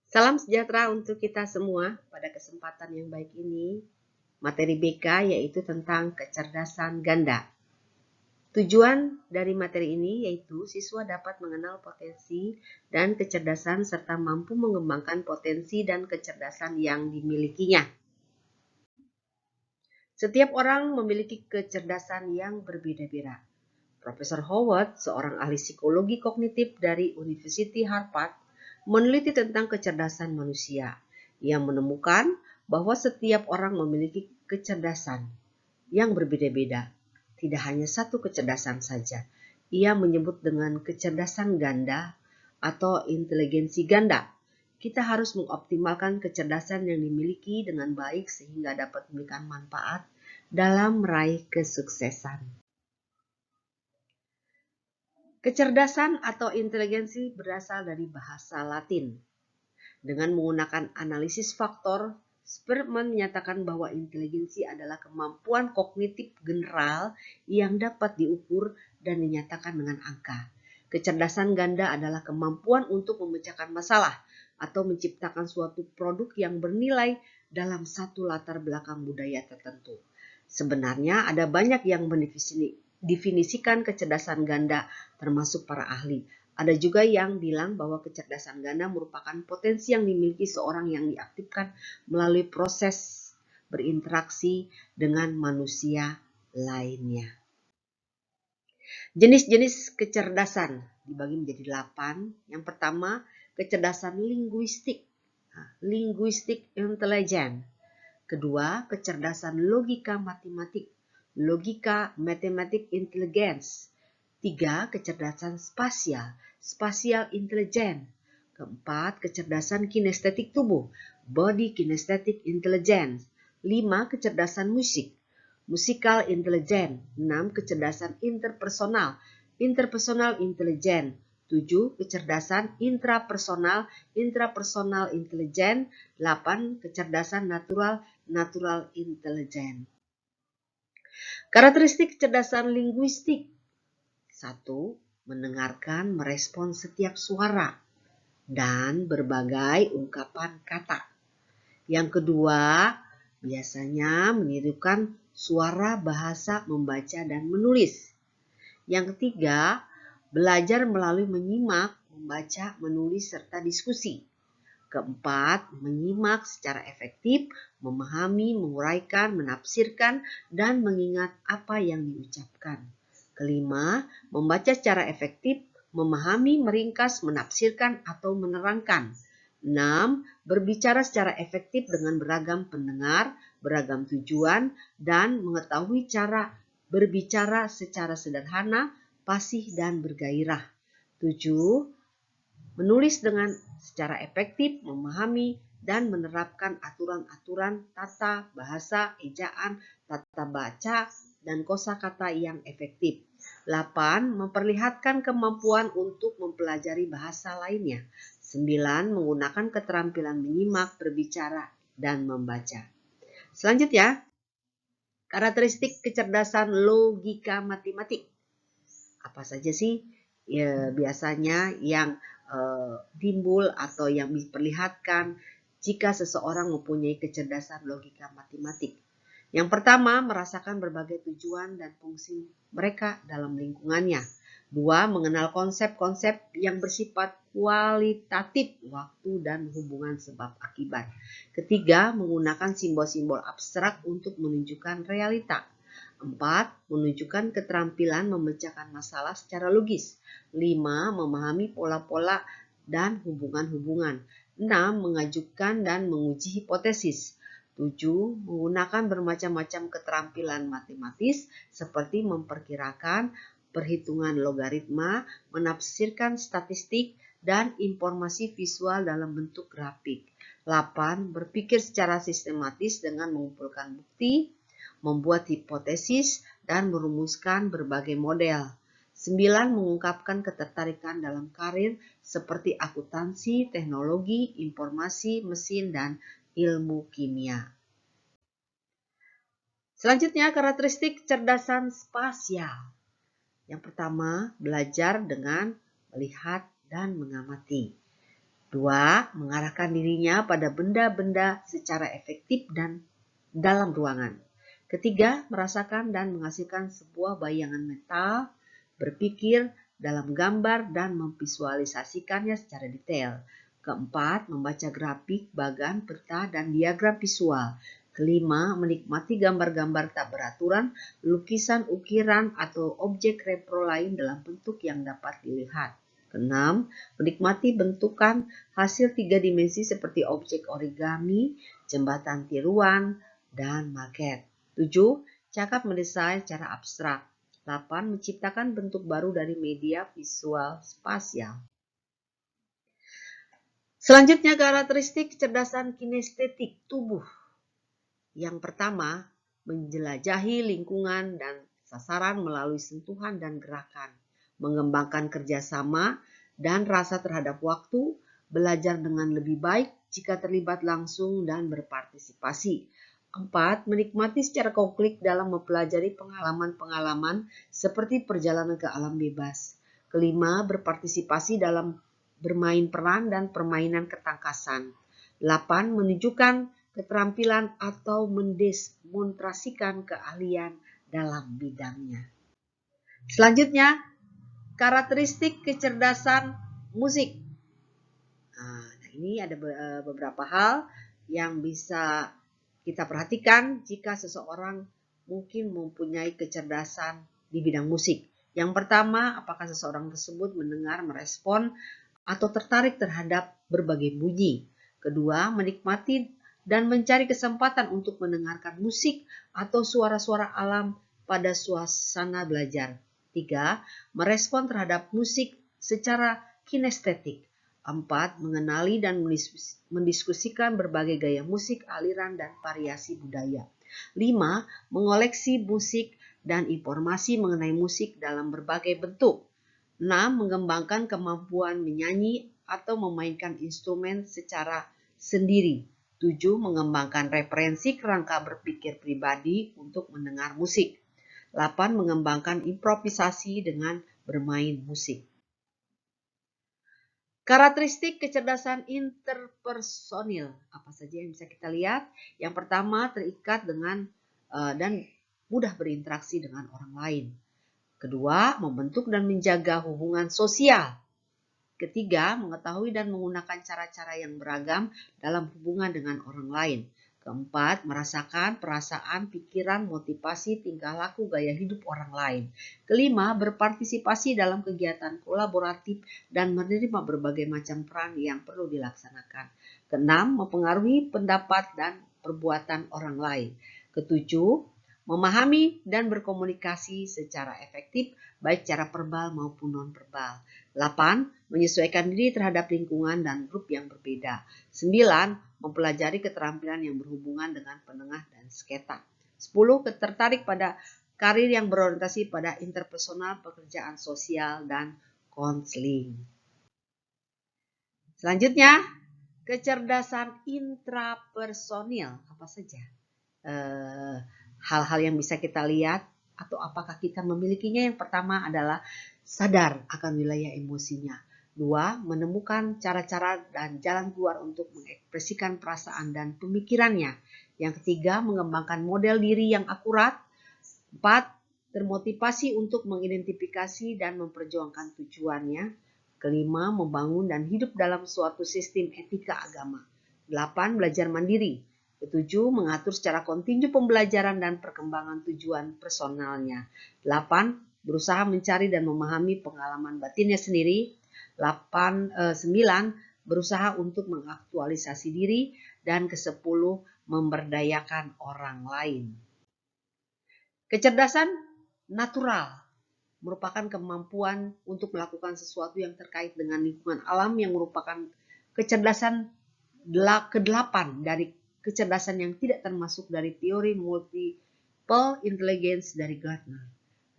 Salam sejahtera untuk kita semua. Pada kesempatan yang baik ini, materi BK yaitu tentang kecerdasan ganda. Tujuan dari materi ini yaitu siswa dapat mengenal potensi dan kecerdasan serta mampu mengembangkan potensi dan kecerdasan yang dimilikinya. Setiap orang memiliki kecerdasan yang berbeda-beda. Profesor Howard, seorang ahli psikologi kognitif dari University Harvard, meneliti tentang kecerdasan manusia. Ia menemukan bahwa setiap orang memiliki kecerdasan yang berbeda-beda, tidak hanya satu kecerdasan saja. Ia menyebut dengan kecerdasan ganda atau inteligensi ganda. Kita harus mengoptimalkan kecerdasan yang dimiliki dengan baik sehingga dapat memberikan manfaat dalam meraih kesuksesan. Kecerdasan atau inteligensi berasal dari bahasa Latin. Dengan menggunakan analisis faktor, Spearman menyatakan bahwa inteligensi adalah kemampuan kognitif general yang dapat diukur dan dinyatakan dengan angka. Kecerdasan ganda adalah kemampuan untuk memecahkan masalah atau menciptakan suatu produk yang bernilai dalam satu latar belakang budaya tertentu. Sebenarnya ada banyak yang mendefinisikan kecerdasan ganda, termasuk para ahli. Ada juga yang bilang bahwa kecerdasan ganda merupakan potensi yang dimiliki seorang yang diaktifkan melalui proses berinteraksi dengan manusia lainnya. Jenis-jenis kecerdasan dibagi menjadi 8. Yang pertama, kecerdasan linguistik. Linguistic intelligence. Kedua, kecerdasan logika matematik. Logika mathematic intelligence. 3. Kecerdasan spasial. Spatial intelligence. Keempat, kecerdasan kinestetik tubuh. Body kinesthetic intelligence. 5. Kecerdasan musik. Musical intelligence. 6. Kecerdasan interpersonal. Interpersonal intelligence. 7. Kecerdasan intrapersonal. Intrapersonal intelligence. 8. Kecerdasan natural. Natural intelligence. Karakteristik kecerdasan linguistik. 1. Mendengarkan, merespon setiap suara dan berbagai ungkapan kata. Yang kedua, biasanya menirukan suara, bahasa, membaca, dan menulis. Yang ketiga, belajar melalui menyimak, membaca, menulis, serta diskusi. Keempat, menyimak secara efektif, memahami, menguraikan, menafsirkan, dan mengingat apa yang diucapkan. Kelima, membaca secara efektif, memahami, meringkas, menafsirkan, atau menerangkan. 6. Berbicara secara efektif dengan beragam pendengar, beragam tujuan, dan mengetahui cara berbicara secara sederhana, fasih, dan bergairah. 7. Menulis dengan secara efektif, memahami, dan menerapkan aturan-aturan tata bahasa, ejaan, tata baca, dan kosakata yang efektif. 8. Memperlihatkan kemampuan untuk mempelajari bahasa lainnya. 9. Menggunakan keterampilan menyimak, berbicara, dan membaca. Selanjutnya, karakteristik kecerdasan logika matematik. Apa saja sih biasanya yang timbul atau yang diperlihatkan jika seseorang mempunyai kecerdasan logika matematik? Yang pertama, merasakan berbagai tujuan dan fungsi mereka dalam lingkungannya. 2. Mengenal konsep-konsep yang bersifat kualitatif, waktu dan hubungan sebab akibat. Ketiga, menggunakan simbol-simbol abstrak untuk menunjukkan realita. 4. Menunjukkan keterampilan memecahkan masalah secara logis. 5. Memahami pola-pola dan hubungan-hubungan. 6. Mengajukan dan menguji hipotesis. 7. Menggunakan bermacam-macam keterampilan matematis seperti memperkirakan, perhitungan logaritma, menafsirkan statistik, dan informasi visual dalam bentuk grafik. 8. Berpikir secara sistematis dengan mengumpulkan bukti, membuat hipotesis, dan merumuskan berbagai model. 9. Mengungkapkan ketertarikan dalam karir seperti akuntansi, teknologi, informasi, mesin, dan ilmu kimia. Selanjutnya, karakteristik kecerdasan spasial. Yang pertama, belajar dengan melihat dan mengamati. 2. Mengarahkan dirinya pada benda-benda secara efektif dan dalam ruangan. Ketiga, merasakan dan menghasilkan sebuah bayangan mental, berpikir dalam gambar dan memvisualisasikannya secara detail. Keempat, membaca grafik, bagan, peta, dan diagram visual. Kelima, menikmati gambar-gambar tak beraturan, lukisan, ukiran, atau objek repro lain dalam bentuk yang dapat dilihat. Keenam, menikmati bentukan hasil 3 dimensi seperti objek origami, jembatan tiruan, dan maket. 7. Cakap mendesain secara abstrak. 8. Menciptakan bentuk baru dari media visual spasial. Selanjutnya, karakteristik kecerdasan kinestetik tubuh. Yang pertama, menjelajahi lingkungan dan sasaran melalui sentuhan dan gerakan, mengembangkan kerjasama dan rasa terhadap waktu, belajar dengan lebih baik jika terlibat langsung dan berpartisipasi. 4. Menikmati secara konkret dalam mempelajari pengalaman-pengalaman seperti perjalanan ke alam bebas. Kelima, berpartisipasi dalam bermain peran dan permainan ketangkasan. 8. Menunjukkan keterampilan atau mendemonstrasikan keahlian dalam bidangnya. Selanjutnya, karakteristik kecerdasan musik. Nah, ini ada beberapa hal yang bisa kita perhatikan jika seseorang mungkin mempunyai kecerdasan di bidang musik. Yang pertama, apakah seseorang tersebut mendengar, merespon, atau tertarik terhadap berbagai bunyi. Kedua, menikmati dan mencari kesempatan untuk mendengarkan musik atau suara-suara alam pada suasana belajar. 3. Merespon terhadap musik secara kinestetik. 4. Mengenali dan mendiskusikan berbagai gaya musik, aliran, dan variasi budaya. 5. Mengoleksi musik dan informasi mengenai musik dalam berbagai bentuk. 6. Mengembangkan kemampuan menyanyi atau memainkan instrumen secara sendiri. 7. Mengembangkan referensi kerangka berpikir pribadi untuk mendengar musik. 8. Mengembangkan improvisasi dengan bermain musik. Karakteristik kecerdasan interpersonil. Apa saja yang bisa kita lihat? Yang pertama, terikat dengan dan mudah berinteraksi dengan orang lain. Kedua, membentuk dan menjaga hubungan sosial. Ketiga, mengetahui dan menggunakan cara-cara yang beragam dalam hubungan dengan orang lain. Keempat, merasakan perasaan, pikiran, motivasi, tingkah laku, gaya hidup orang lain. Kelima, berpartisipasi dalam kegiatan kolaboratif dan menerima berbagai macam peran yang perlu dilaksanakan. Keenam, mempengaruhi pendapat dan perbuatan orang lain. Ketujuh, memahami dan berkomunikasi secara efektif, baik secara verbal maupun non-verbal. 8. Menyesuaikan diri terhadap lingkungan dan grup yang berbeda. 9. Mempelajari keterampilan yang berhubungan dengan penengah dan sketa. 10. Tertarik pada karir yang berorientasi pada interpersonal, pekerjaan sosial, dan konseling. Selanjutnya, kecerdasan intrapersonil. Apa saja hal-hal yang bisa kita lihat atau apakah kita memilikinya? Yang pertama adalah sadar akan wilayah emosinya. 2. Menemukan cara-cara dan jalan keluar untuk mengekspresikan perasaan dan pemikirannya. Yang ketiga, mengembangkan model diri yang akurat. 4. Termotivasi untuk mengidentifikasi dan memperjuangkan tujuannya. Kelima, membangun dan hidup dalam suatu sistem etika agama. 8. Belajar mandiri. Ketujuh, mengatur secara kontinu pembelajaran dan perkembangan tujuan personalnya. 8. Berusaha mencari dan memahami pengalaman batinnya sendiri. 9. Berusaha untuk mengaktualisasi diri. Dan ke-10, memberdayakan orang lain. Kecerdasan natural merupakan kemampuan untuk melakukan sesuatu yang terkait dengan lingkungan alam yang merupakan kecerdasan ke-8 dari kecerdasan yang tidak termasuk dari teori multiple intelligence dari Gartner.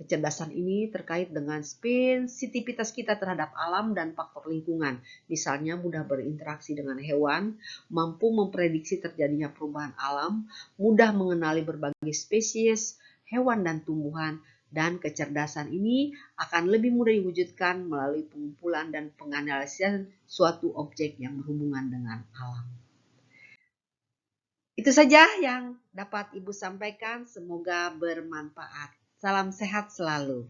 Kecerdasan ini terkait dengan sensitivitas kita terhadap alam dan faktor lingkungan. Misalnya mudah berinteraksi dengan hewan, mampu memprediksi terjadinya perubahan alam, mudah mengenali berbagai spesies hewan dan tumbuhan, Dan kecerdasan ini akan lebih mudah diwujudkan melalui pengumpulan dan penganalisan suatu objek yang berhubungan dengan alam. Itu saja yang dapat Ibu sampaikan, semoga bermanfaat. Salam sehat selalu.